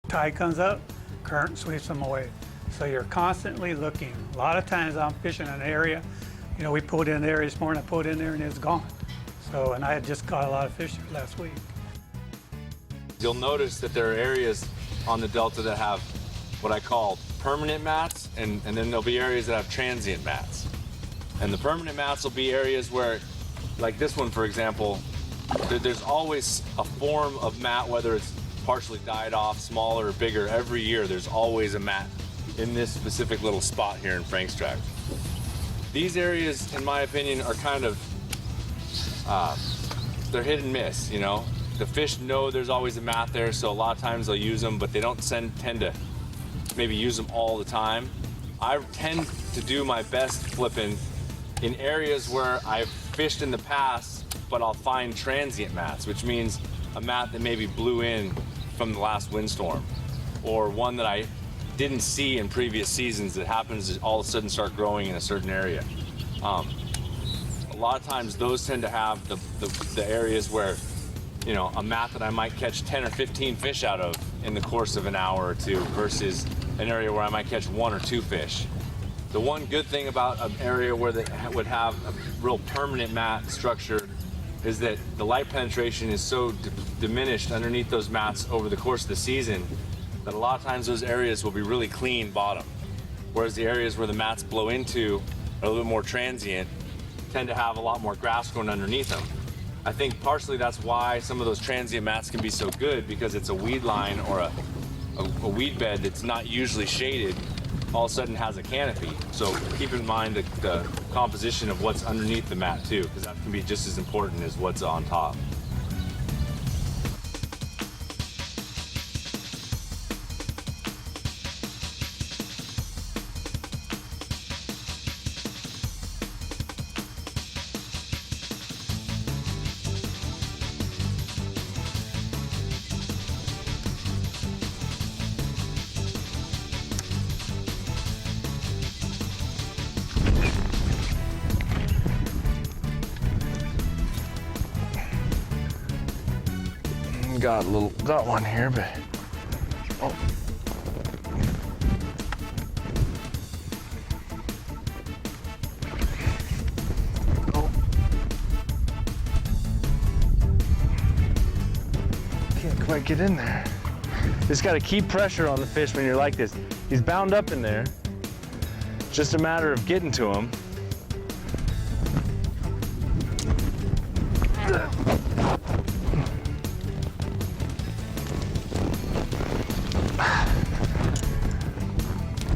tide comes up, current sweeps them away. So you're constantly looking. A lot of times I'm fishing an area, you know, we pulled in there this morning, I pulled in there and it's gone. So, and I had just caught a lot of fish last week. You'll notice that there are areas on the Delta that have what I call permanent mats, and then there'll be areas that have transient mats. And the permanent mats will be areas where, like this one, for example, there's always a form of mat, whether it's partially died off, smaller or bigger. Every year, there's always a mat in this specific little spot here in Frank's Tract. These areas, in my opinion, are kind of, they're hit and miss, you know? The fish know there's always a mat there, so a lot of times they'll use them, but they don't tend to maybe use them all the time. I tend to do my best flipping in areas where I've fished in the past, but I'll find transient mats, which means a mat that maybe blew in from the last windstorm, or one that I didn't see in previous seasons that happens to all of a sudden start growing in a certain area. A lot of times those tend to have the areas where, you know, a mat that I might catch 10 or 15 fish out of in the course of an hour or two versus an area where I might catch 1 or 2 fish. The one good thing about an area where they would have a real permanent mat structure is that the light penetration is so diminished underneath those mats over the course of the season that a lot of times those areas will be really clean bottom. Whereas the areas where the mats blow into are a little bit more transient, tend to have a lot more grass growing underneath them. I think partially that's why some of those transient mats can be so good, because it's a weed line or a weed bed that's not usually shaded, all of a sudden has a canopy. So keep in mind the composition of what's underneath the mat too, because that can be just as important as what's on top. Got one here, but oh. Oh. Can't quite get in there. Just got to keep pressure on the fish when you're like this. He's bound up in there. It's just a matter of getting to him.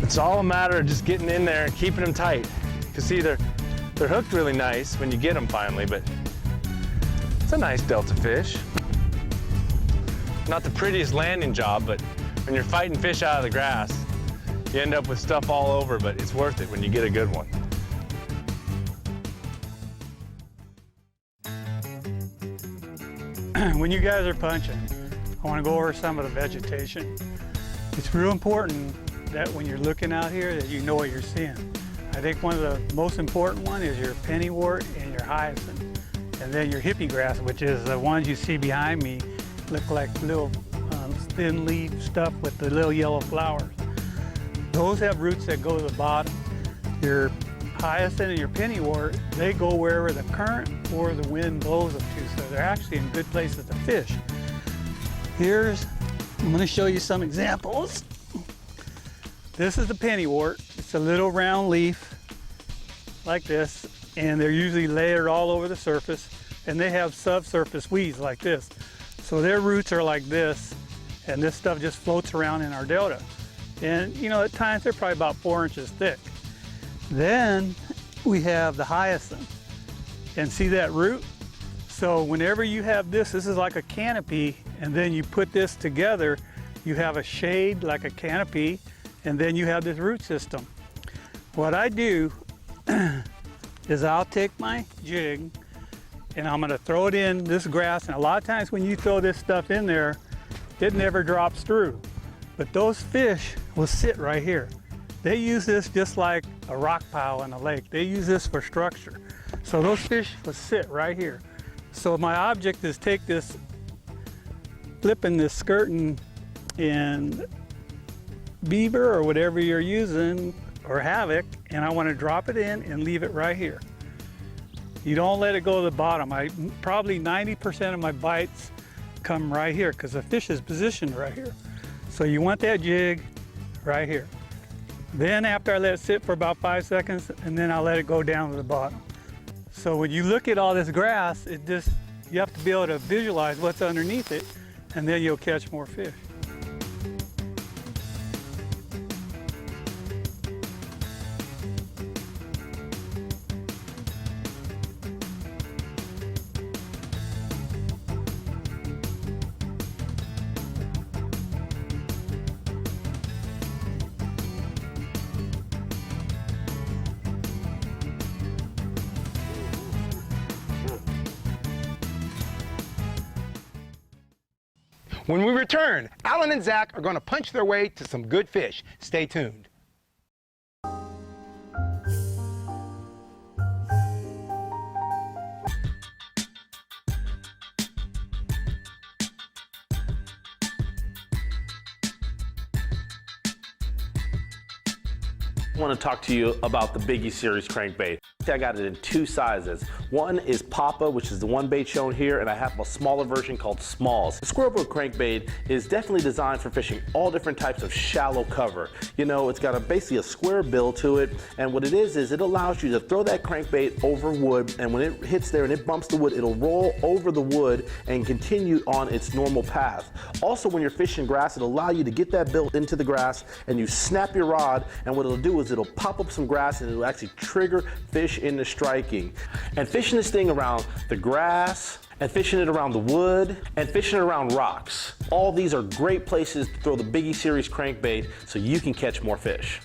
It's all a matter of just getting in there and keeping them tight. Because see, they're hooked really nice when you get them finally, but it's a nice Delta fish. Not the prettiest landing job, but when you're fighting fish out of the grass, you end up with stuff all over, but it's worth it when you get a good one. When you guys are punching, I want to go over some of the vegetation. It's real important that when you're looking out here that you know what you're seeing. I think one of the most important one is your pennywort and your hyacinth, and then your hippie grass, which is the ones you see behind me, look like little thin leaf stuff with the little yellow flowers. Those have roots that go to the bottom. Your hyacinth and your pennywort, they go wherever the current or the wind blows them to, so they're actually in good places to fish. I'm going to show you some examples. This is the pennywort. It's a little round leaf like this, and they're usually layered all over the surface, and they have subsurface weeds like this. So their roots are like this, and this stuff just floats around in our delta. And you know, at times they're probably about 4 inches thick. Then we have the hyacinth, and see that root? So whenever you have this is like a canopy, and then you put this together, you have a shade like a canopy, and then you have this root system. What I do is I'll take my jig and I'm gonna throw it in this grass, and a lot of times when you throw this stuff in there, it never drops through. But those fish will sit right here. They use this just like a rock pile in a lake. They use this for structure. So those fish will sit right here. So my object is take this, flipping this skirting in beaver or whatever you're using, or havoc, and I want to drop it in and leave it right here. You don't let it go to the bottom. Probably 90% of my bites come right here because the fish is positioned right here. So you want that jig right here. Then after I let it sit for about 5 seconds, and then I'll let it go down to the bottom. So when you look at all this grass, you have to be able to visualize what's underneath it, and then you'll catch more fish. When we return, Alan and Zack are going to punch their way to some good fish. Stay tuned. I want to talk to you about the Biggie Series crankbait. I got it in 2 sizes. One is Papa, which is the one bait shown here, and I have a smaller version called Smalls. The squirrel bill crankbait is definitely designed for fishing all different types of shallow cover. You know, it's got basically a square bill to it, and what it is it allows you to throw that crankbait over wood, and when it hits there and it bumps the wood, it'll roll over the wood and continue on its normal path. Also, when you're fishing grass, it'll allow you to get that bill into the grass, and you snap your rod, and what it'll do is it'll pop up some grass, and it'll actually trigger fish into striking. And fishing this thing around the grass, and fishing it around the wood, and fishing it around rocks. All these are great places to throw the Biggie Series crankbait so you can catch more fish.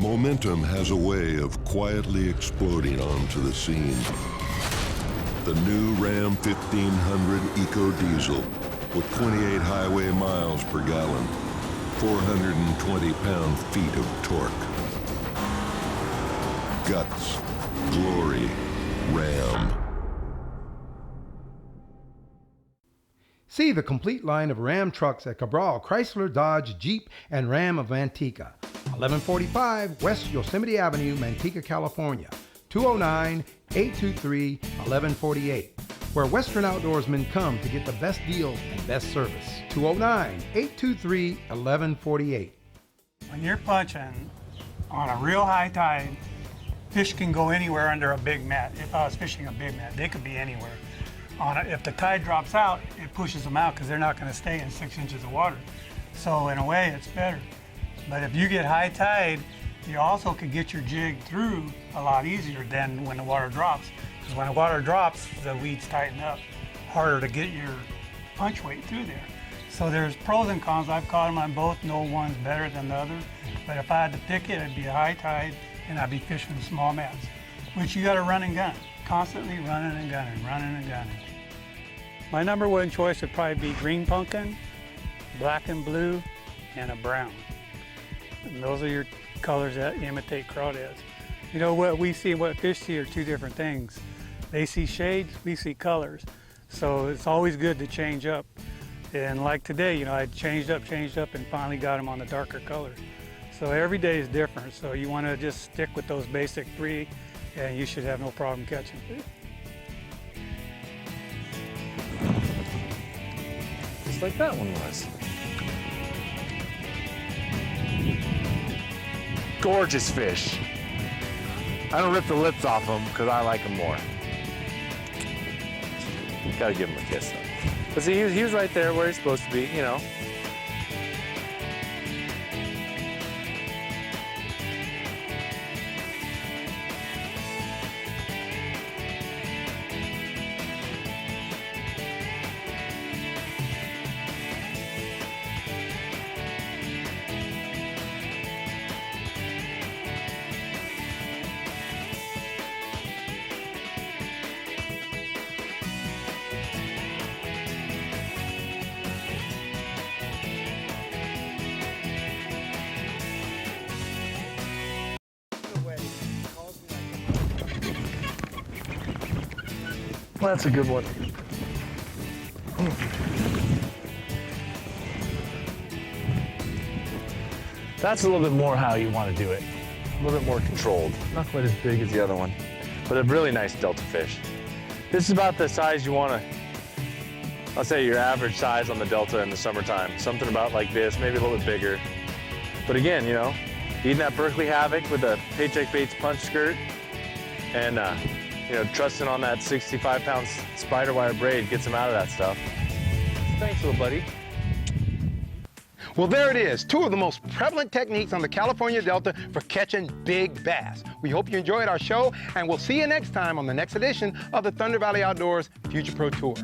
Momentum has a way of quietly exploding onto the scene. The new Ram 1500 Eco Diesel with 28 highway miles per gallon, 420 pound-feet of torque. Guts, glory, Ram. See the complete line of Ram trucks at Cabral, Chrysler, Dodge, Jeep, and Ram of Manteca. 1145 West Yosemite Avenue, Manteca, California. 209-823-1148. Where Western outdoorsmen come to get the best deals and best service. 209-823-1148. When you're punching on a real high tide, fish can go anywhere under a big mat. If I was fishing a big mat, they could be anywhere. If the tide drops out, it pushes them out because they're not going to stay in 6 inches of water. So in a way, it's better. But if you get high tide, you also could get your jig through a lot easier than when the water drops. Because when the water drops, the weeds tighten up. Harder to get your punch weight through there. So there's pros and cons. I've caught them on both. No one's better than the other. But if I had to pick it, it'd be a high tide and I'd be fishing small mats, which you got to run and gun. Constantly running and gunning, running and gunning. My number one choice would probably be green pumpkin, black and blue, and a brown. And those are your colors that imitate crawdads. You know, what we see and what fish see are two different things. They see shades, we see colors. So it's always good to change up. And like today, you know, I changed up, and finally got them on the darker colors. So every day is different. So you want to just stick with those basic 3, and you should have no problem catching fish. Just like that one was. Gorgeous fish. I don't rip the lips off them because I like them more. Gotta give him a kiss though. But see, he was right there where he's supposed to be, you know. That's a good one. That's a little bit more how you want to do it. A little bit more controlled. Not quite as big as the other one, but a really nice delta fish. This is about the size you want to, I'll say your average size on the delta in the summertime. Something about like this, maybe a little bit bigger. But again, you know, eating that Berkeley Havoc with a Paycheck Baits punch skirt and you know, trusting on that 65-pound spider wire braid gets them out of that stuff. Thanks, little buddy. Well, there it is, two of the most prevalent techniques on the California Delta for catching big bass. We hope you enjoyed our show, and we'll see you next time on the next edition of the Thunder Valley Outdoors Future Pro Tour.